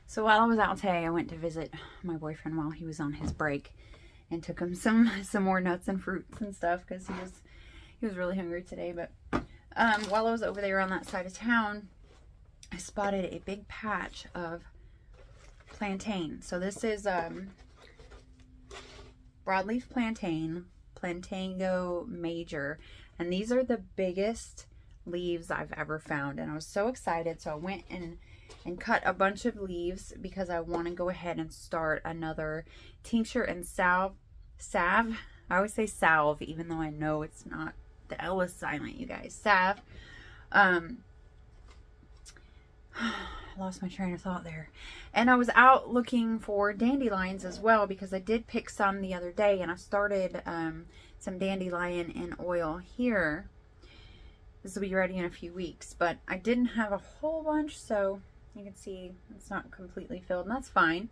So while I was out today, I went to visit my boyfriend while he was on his break and took him some more nuts and fruits and stuff because he was really hungry today. But while I was over there on that side of town, I spotted a big patch of plantain. So this is broadleaf plantain, Plantago major, and these are the biggest leaves I've ever found, and I was so excited. So I went and cut a bunch of leaves because I want to go ahead and start another tincture and salve. I always say salve even though I know it's not. The L is silent, you guys. Salve. I lost my train of thought there. And I was out looking for dandelions as well because I did pick some the other day, and I started some dandelion in oil here. This will be ready in a few weeks, but I didn't have a whole bunch, so you can see it's not completely filled, and that's fine.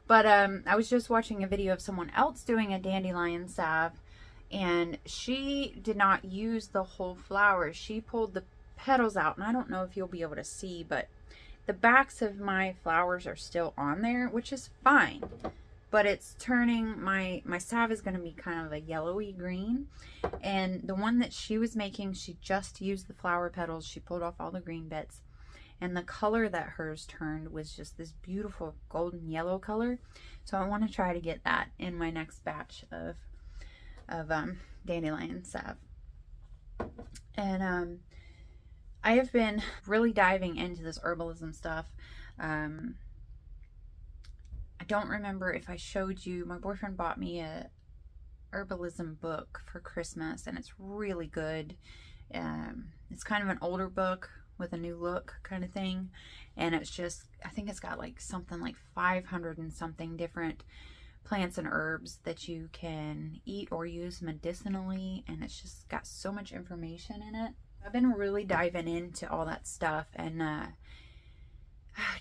But I was just watching a video of someone else doing a dandelion salve, and she did not use the whole flower. She pulled the petals out, and I don't know if you'll be able to see, but the backs of my flowers are still on there, which is fine. But it's turning, my salve is going to be kind of a yellowy green. And the one that she was making, she just used the flower petals. She pulled off all the green bits. And the color that hers turned was just this beautiful golden yellow color. So I want to try to get that in my next batch of dandelion salve. And I have been really diving into this herbalism stuff. I don't remember if I showed you, my boyfriend bought me a Herbalism book for Christmas, and it's really good. It's kind of an older book with a new look kind of thing, and it's just, I think it's got like something like 500 and something different plants and herbs that you can eat or use medicinally, and it's just got so much information in it. I've been really diving into all that stuff, and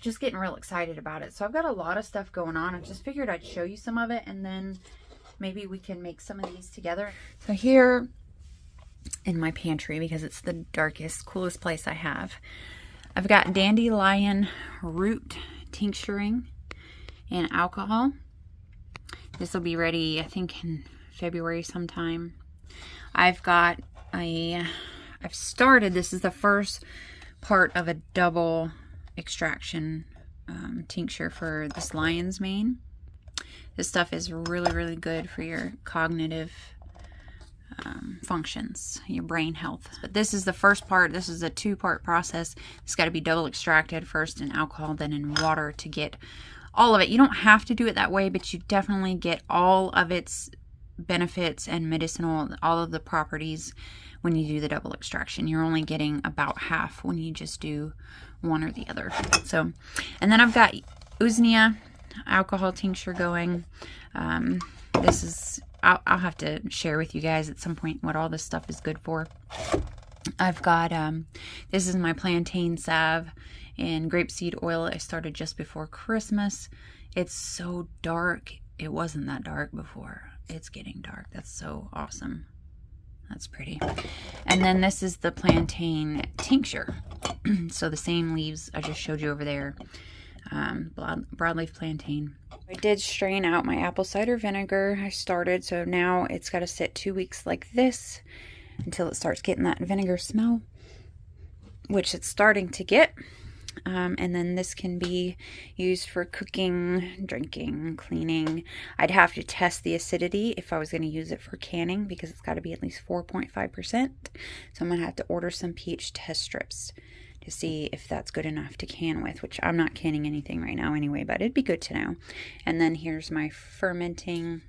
just getting real excited about it. So I've got a lot of stuff going on. I just figured I'd show you some of it, and then maybe we can make some of these together. So here in my pantry, because it's the darkest, coolest place I have, I've got dandelion root tincturing and alcohol. This will be ready, I think, in February sometime. I've started, this is the first part of a double extraction tincture for this lion's mane. This stuff is really, really good for your cognitive functions, your brain health. But this is the first part. This is a two-part process. It's got to be double extracted, first in alcohol, then in water, to get all of it. You don't have to do it that way, but you definitely get all of its benefits and medicinal, all of the properties when you do the double extraction. You're only getting about half when you just do one or the other. So, and then I've got Usnea alcohol tincture going. This is, I'll have to share with you guys at some point what all this stuff is good for. I've got, this is my plantain salve and grapeseed oil. I started just before Christmas. It's so dark. It wasn't that dark before. It's getting dark. That's so awesome. That's pretty. And then this is the plantain tincture. So the same leaves I just showed you over there. Broadleaf plantain. I did strain out my apple cider vinegar. I started, so now it's got to sit 2 weeks like this until it starts getting that vinegar smell, which it's starting to get. And then this can be used for cooking, drinking, cleaning. I'd have to test the acidity if I was going to use it for canning, because it's got to be at least 4.5%. So I'm going to have to order some pH test strips to see if that's good enough to can with, which I'm not canning anything right now anyway, but it'd be good to know. And then here's my fermenting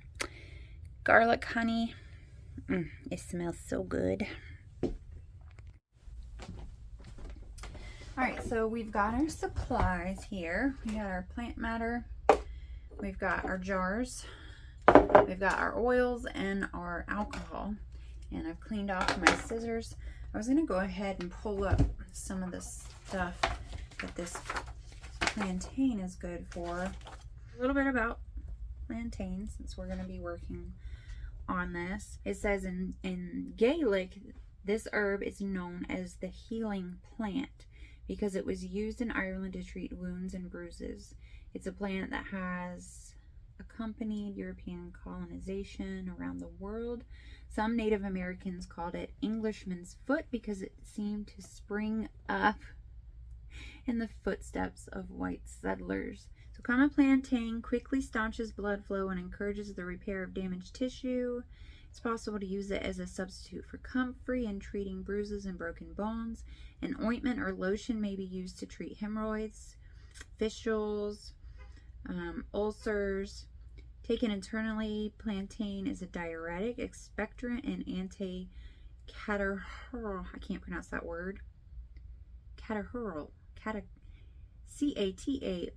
garlic honey. It smells so good. Alright, so we've got our supplies here. We got our plant matter, we've got our jars, we've got our oils and our alcohol. And I've cleaned off my scissors. I was going to go ahead and pull up some of the stuff that this plantain is good for. A little bit about plantain, since we're going to be working on this. It says in Gaelic, this herb is known as the healing plant because it was used in Ireland to treat wounds and bruises. It's a plant that has accompanied European colonization around the world. Some Native Americans called it Englishman's foot because it seemed to spring up in the footsteps of white settlers. So common plantain quickly staunches blood flow and encourages the repair of damaged tissue. It's possible to use it as a substitute for comfrey in treating bruises and broken bones. An ointment or lotion may be used to treat hemorrhoids, fistulas, ulcers. Taken internally, plantain is a diuretic, expectorant, and anti-catarrhal. I can't pronounce that word. Catarrhal. C-A-T-A-R-R-H-A-L.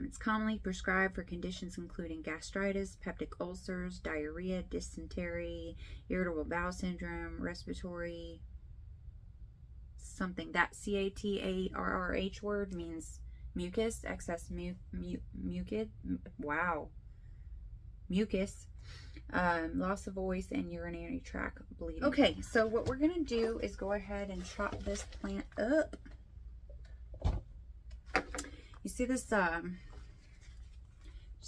It's commonly prescribed for conditions including gastritis, peptic ulcers, diarrhea, dysentery, irritable bowel syndrome, respiratory something. That C-A-T-A-R-R-H word means mucus, excess mucus. Wow. Mucus. Loss of voice and urinary tract bleeding. Okay, so what we're gonna do is go ahead and chop this plant up. You see this, just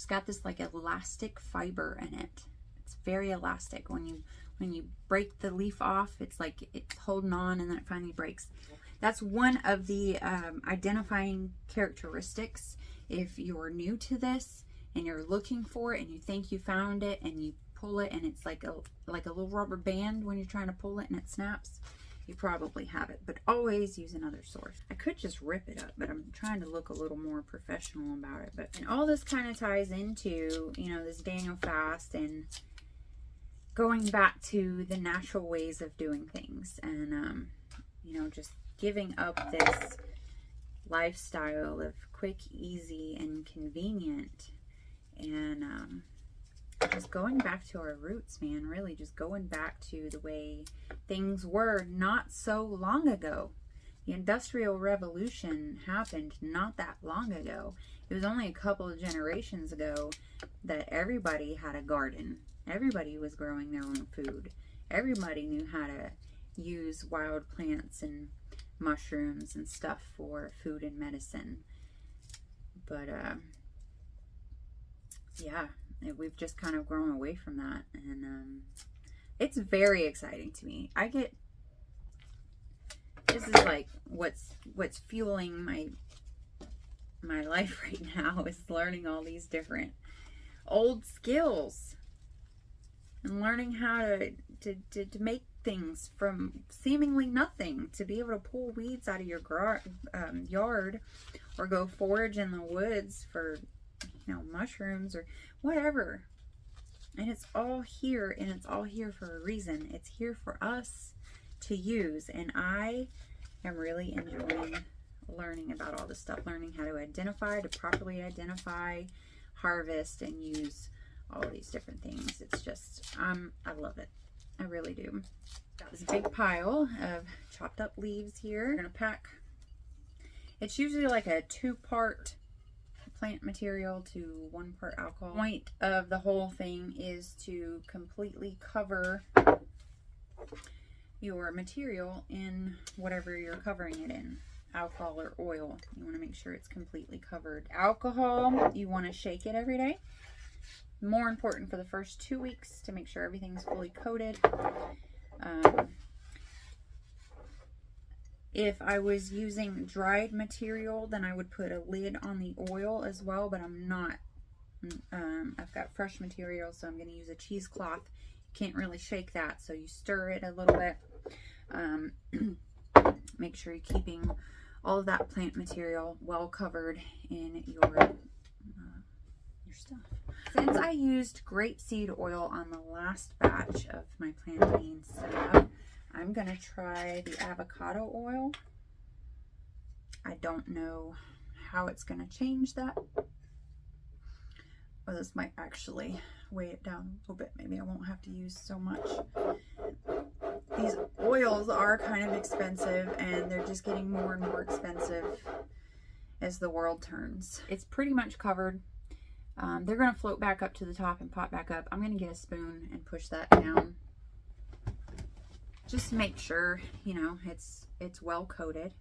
got this like elastic fiber in it. It's very elastic. When you break the leaf off, it's like it's holding on and then it finally breaks. That's one of the identifying characteristics. If you're new to this and you're looking for it and you think you found it and you pull it and it's like a little rubber band when you're trying to pull it and it snaps, you probably have it. But always use another source. I could just rip it up, but I'm trying to look a little more professional about it. And all this kind of ties into, you know, this Daniel fast and going back to the natural ways of doing things, and you know, just giving up this lifestyle of quick, easy, and convenient, and just going back to our roots, man. Really just going back to the way things were not so long ago. The Industrial Revolution happened not that long ago. It was only a couple of generations ago that everybody had a garden. Everybody was growing their own food. Everybody knew how to use wild plants and mushrooms and stuff for food and medicine. But yeah, we've just kind of grown away from that, and it's very exciting to me. This is like what's fueling my life right now, is learning all these different old skills and learning how to make things from seemingly nothing, to be able to pull weeds out of your yard, or go forage in the woods for, you know, mushrooms or whatever. And it's all here, and it's all here for a reason. It's here for us to use, and I am really enjoying learning about all this stuff, learning how to properly identify, harvest, and use all these different things. It's just, I love it. I really do. Got this big pile of chopped up leaves here. I'm gonna pack. It's usually like a 2-part plant material to 1 part alcohol. The point of the whole thing is to completely cover your material in whatever you're covering it in, alcohol or oil. You want to make sure it's completely covered. Alcohol, you want to shake it every day. More important for the first 2 weeks to make sure everything's fully coated. If I was using dried material, then I would put a lid on the oil as well, but I'm not. I've got fresh material, so I'm going to use a cheesecloth. You can't really shake that, so you stir it a little bit. Make sure you're keeping all of that plant material well covered in your stuff. Since I used grapeseed oil on the last batch of my plantain stuff, I'm going to try the avocado oil. I don't know how it's going to change that. Well, this might actually weigh it down a little bit. Maybe I won't have to use so much. These oils are kind of expensive, and they're just getting more and more expensive as the world turns. It's pretty much covered. They're going to float back up to the top and pop back up. I'm going to get a spoon and push that down. just make sure, you know, it's well coated.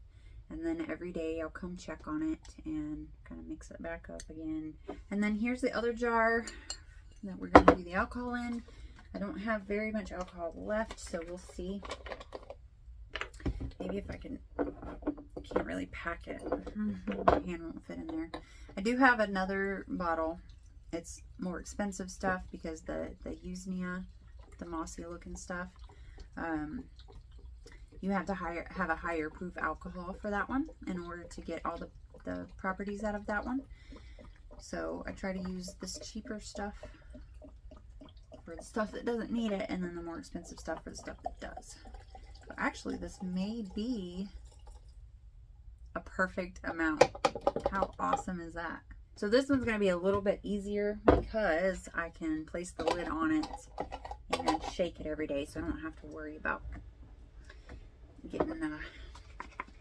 And then every day I'll come check on it and kind of mix it back up again. And then here's the other jar that we're going to do the alcohol in. I don't have very much alcohol left, so we'll see. Maybe if I can't really pack it. My hand won't fit in there. I do have another bottle. It's more expensive stuff because the usnea, the mossy looking stuff, you have to have a higher proof alcohol for that one in order to get all the properties out of that one. So I try to use this cheaper stuff for the stuff that doesn't need it, and then the more expensive stuff for the stuff that does. But actually, this may be a perfect amount. How awesome is that? So this one's going to be a little bit easier because I can place the lid on it and shake it every day, so I don't have to worry about getting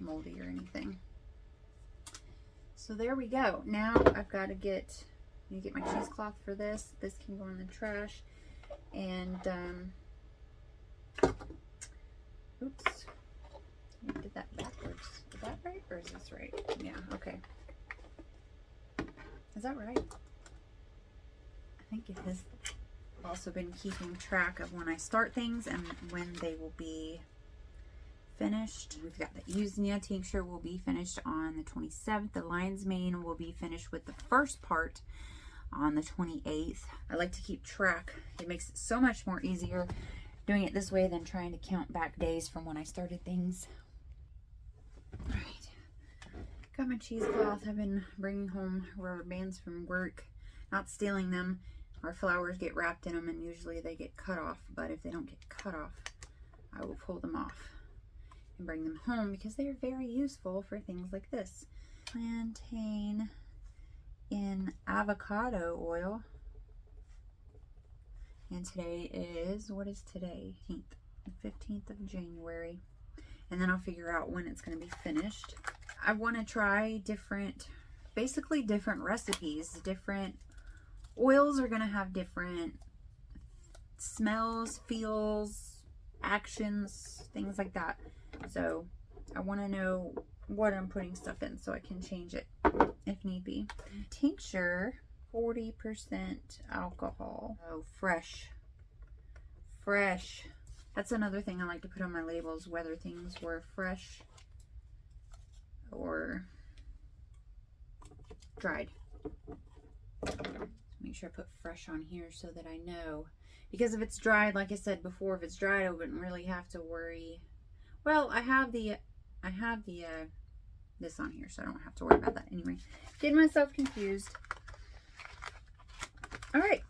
moldy or anything. So there we go. Now I've got to get my cheesecloth for this. This can go in the trash. And oops, I did that backwards. Is that right or is this right? Yeah, okay. Is that right? I think it is. I've also been keeping track of when I start things and when they will be finished. We've got the Usnea tincture will be finished on the 27th. The lion's mane will be finished with the first part on the 28th. I like to keep track. It makes it so much more easier doing it this way than trying to count back days from when I started things. All right, got my cheesecloth. I've been bringing home rubber bands from work, not stealing them. Our flowers get wrapped in them and usually they get cut off, but if they don't get cut off, I will pull them off and bring them home because they are very useful for things like this. Plantain in avocado oil. And today is, what is today? 15th of January. And then I'll figure out when it's going to be finished. I want to try basically different recipes. Different oils are going to have different smells, feels, actions, things like that. So I want to know what I'm putting stuff in so I can change it if need be. Tincture, 40% alcohol. Oh, fresh. That's another thing I like to put on my labels, whether things were fresh or dried. Make sure I put fresh on here so that I know. Because if it's dried, like I said before, if it's dried, I wouldn't really have to worry. Well, I have this on here, so I don't have to worry about that anyway. Getting myself confused. All right.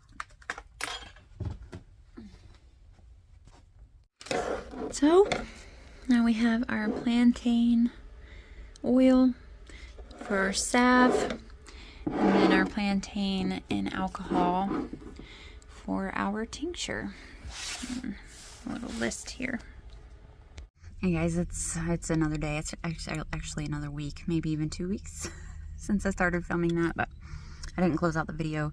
So now we have our plantain oil for our salve, and then our plantain in alcohol for our tincture. A little list here. Hey guys, it's another day. It's actually another week, maybe even 2 weeks since I started filming that, but I didn't close out the video.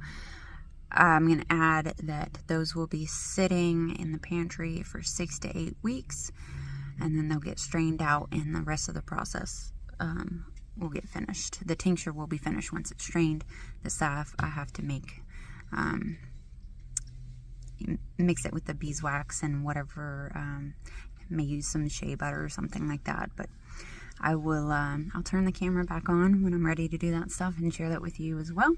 I'm going to add that those will be sitting in the pantry for 6 to 8 weeks, and then they'll get strained out, and the rest of the process will get finished. The tincture will be finished once it's strained. The salve, I have to mix it with the beeswax and whatever. May use some shea butter or something like that, but I will I'll turn the camera back on when I'm ready to do that stuff and share that with you as well.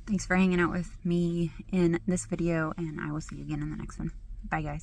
Thanks for hanging out with me in this video, and I will see you again in the next one. Bye guys.